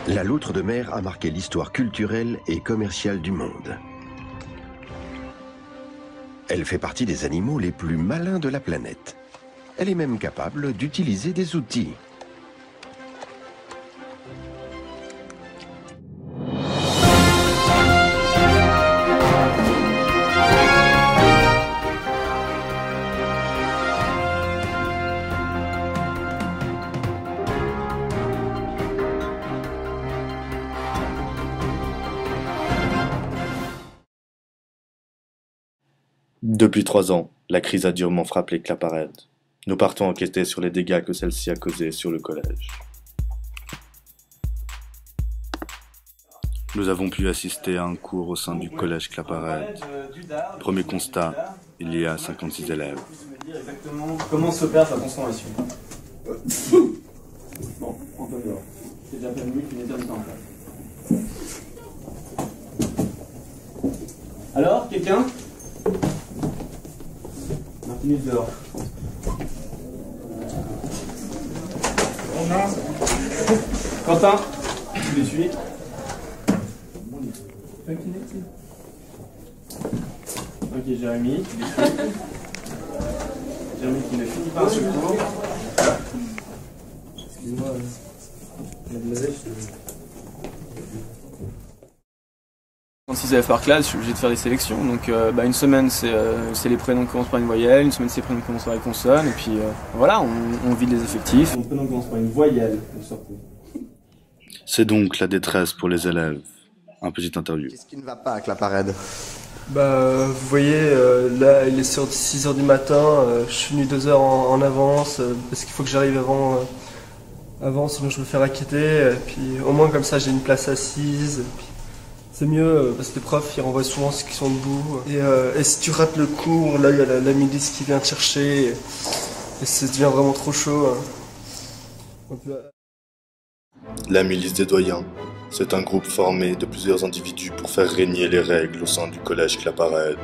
La loutre de mer a marqué l'histoire culturelle et commerciale du monde. Elle fait partie des animaux les plus malins de la planète. Elle est même capable d'utiliser des outils. Depuis 3 ans, la crise a durement frappé Claparède. Nous partons enquêter sur les dégâts que celle-ci a causés sur le collège. Nous avons pu assister à un cours au sein du collège Claparède. Premier constat, il y a 56 élèves. Exactement comment s'opère sa transformation. Bon, on peut dehors. C'est déjà pas mieux qu'une éternité en place. Alors, quelqu'un ? Martinez dehors. Quentin, tu les suis. Ok, Jérémy, tu les suis. Jérémy qui ne finit pas un secours. Excuse-moi, mademoiselle, Quand 6 élèves par classe, je suis obligé de faire des sélections. Donc une semaine c'est les prénoms qui commencent par une voyelle, une semaine c'est les prénoms qui commencent par une consonne, et puis voilà, on vide les effectifs. Mon prénom commence par une voyelle, surtout. C'est donc la détresse pour les élèves. Un petit interview. Qu'est-ce qui ne va pas avec Claparède? Vous voyez, là il est sur 6 h du matin, je suis venu 2 heures en avance, parce qu'il faut que j'arrive avant, sinon je me fais raqueter, et puis au moins comme ça j'ai une place assise. C'est mieux parce que les profs ils renvoient souvent ceux qui sont debout. Et si tu rates le cours, là il y a la milice qui vient te chercher et ça devient vraiment trop chaud. La milice des doyens, c'est un groupe formé de plusieurs individus pour faire régner les règles au sein du collège Claparède.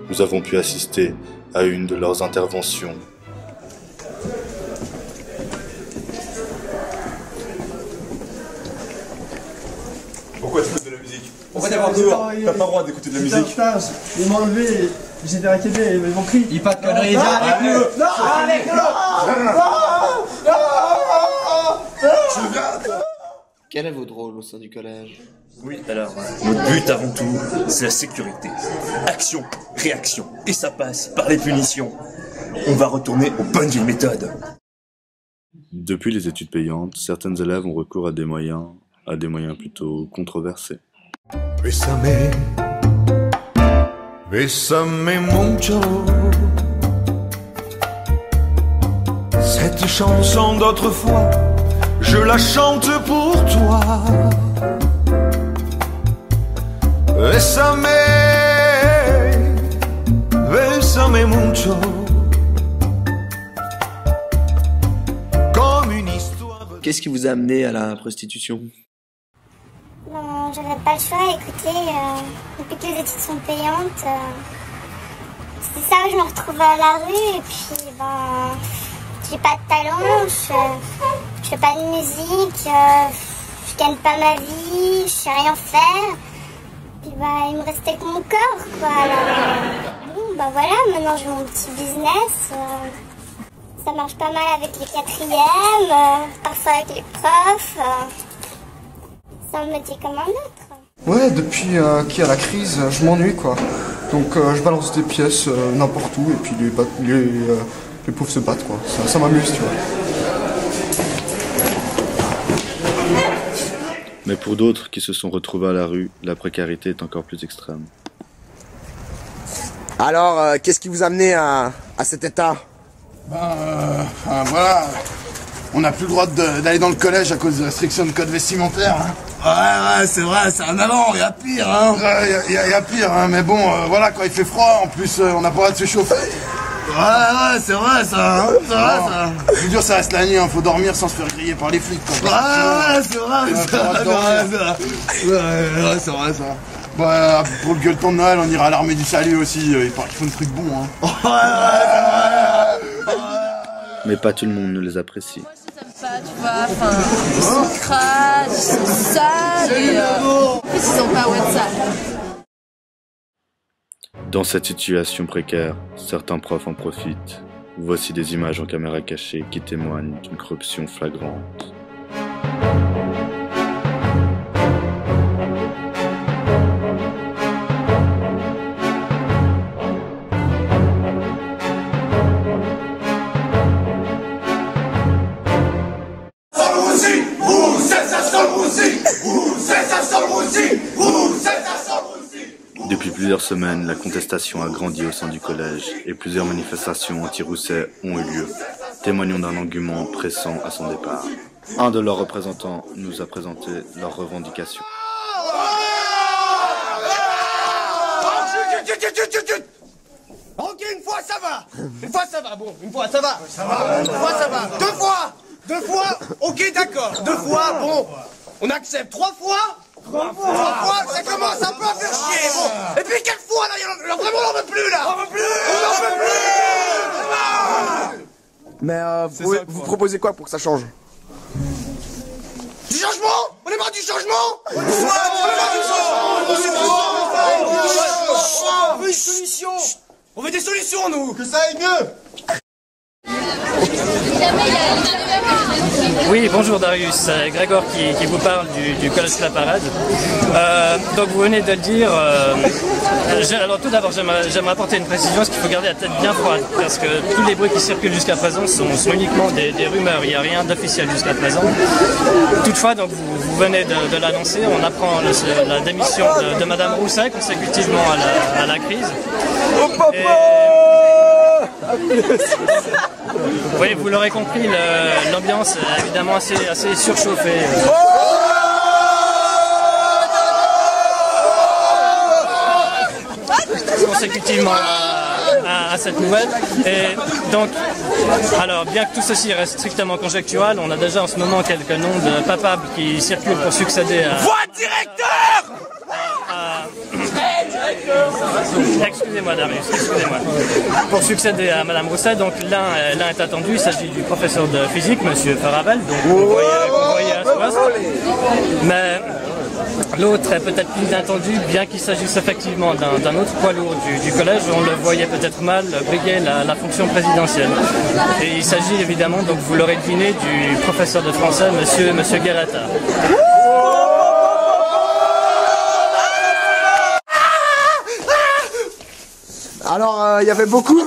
Nous avons pu assister à une de leurs interventions. Pourquoi tu fais de la musique? Pourquoi t'as dehors? T'as pas le droit d'écouter de la musique. Ils m'ont enlevé, j'étais raquetté, ils m'ont pris. Dis pas de conneries, viens avec nous! Non, avec Quel est votre rôle au sein du collège? Oui, alors, notre but avant tout, c'est la sécurité. Action, réaction, et ça passe par les punitions. On va retourner aux bonnes vieilles méthodes. Depuis les études payantes, certains élèves ont recours à des moyens plutôt controversés. Bésame mucho. Cette chanson d'autrefois, je la chante pour toi. Bésame, bésame mucho. Comme une histoire. Qu'est-ce qui vous a amené à la prostitution? Non, j'avais pas le choix. Écoutez, depuis que les études sont payantes, c'est ça où je me retrouve à la rue. Et puis, j'ai pas de talent, je fais pas de musique, je gagne pas ma vie, je sais rien faire. Puis il me restait que mon corps, quoi. Alors, voilà, maintenant j'ai mon petit business. Ça marche pas mal avec les quatrièmes, parfois avec les profs. C'est un métier comme un autre. Ouais, depuis qu'il y a la crise, je m'ennuie quoi. Donc je balance des pièces n'importe où et puis les pauvres se battent quoi. Ça m'amuse, tu vois. Mais pour d'autres qui se sont retrouvés à la rue, la précarité est encore plus extrême. Alors, qu'est-ce qui vous a amené à cet état? Voilà. On n'a plus le droit d'aller dans le collège à cause de restrictions de code vestimentaire. Hein. Ouais, c'est vrai, c'est un avant, il y a pire. Hein. Il y a pire, hein, mais bon, voilà, quand il fait froid, en plus, on n'a pas le droit de se chauffer. Ouais, c'est vrai ça, hein, c'est vrai ça. Le plus dur, ça reste la nuit, hein, faut dormir sans se faire griller par les flics. Quoi. Ouais, c'est vrai ça. Bah, pour le gueuleton de Noël, on ira à l'armée du salut aussi, ils parlent qu'ils font des trucs bons. Hein. Mais pas tout le monde ne les apprécie. pas, tu vois, enfin, ils sont crades, ils sont sales, et en plus ils ont pas WhatsApp. Dans cette situation précaire, certains profs en profitent. Voici des images en caméra cachée qui témoignent d'une corruption flagrante. Depuis plusieurs semaines, la contestation a grandi au sein du collège et plusieurs manifestations anti-Rousset ont eu lieu, témoignant d'un engouement pressant à son départ. Un de leurs représentants nous a présenté leurs revendications. Ok, une fois ça va. Une fois ça va, bon, une fois ça va. Une fois ça va. Deux fois, ok d'accord. 2 fois, bon, on accepte. 3 fois, ça commence un peu à faire chier, bon. Et puis 4 fois, là, vraiment on n'en veut plus, là. On n'en veut plus. Mais vous proposez quoi pour que ça change? Du changement? On est marre du changement? On veut une solution. On veut des solutions, nous. Que ça aille mieux. Oui, bonjour Darius, c'est Grégoire qui vous parle du collège Claparède. Donc vous venez de le dire, alors tout d'abord j'aimerais apporter une précision, parce qu'il faut garder la tête bien froide, parce que tous les bruits qui circulent jusqu'à présent sont uniquement des rumeurs, il n'y a rien d'officiel jusqu'à présent. Toutefois, donc vous venez de l'annoncer, on apprend la démission de Madame Rousset consécutivement à la crise. Oui, vous l'aurez compris, l'ambiance est évidemment assez surchauffée. Consécutivement à cette nouvelle. Et donc, alors bien que tout ceci reste strictement conjectural, on a déjà en ce moment quelques noms de papables qui circulent pour succéder à... Voix de directeur! Excusez-moi Darius, excusez-moi. Pour succéder à Madame Rousset, donc l'un est attendu, il s'agit du professeur de physique, Monsieur Faravel, donc vous voyez à ce poste. Mais l'autre est peut-être plus inattendu, bien qu'il s'agisse effectivement d'un autre poids lourd du collège, on le voyait peut-être mal briguer la fonction présidentielle. Et il s'agit évidemment, donc vous l'aurez deviné, du professeur de français, Monsieur Guerretta. Alors, il y avait beaucoup...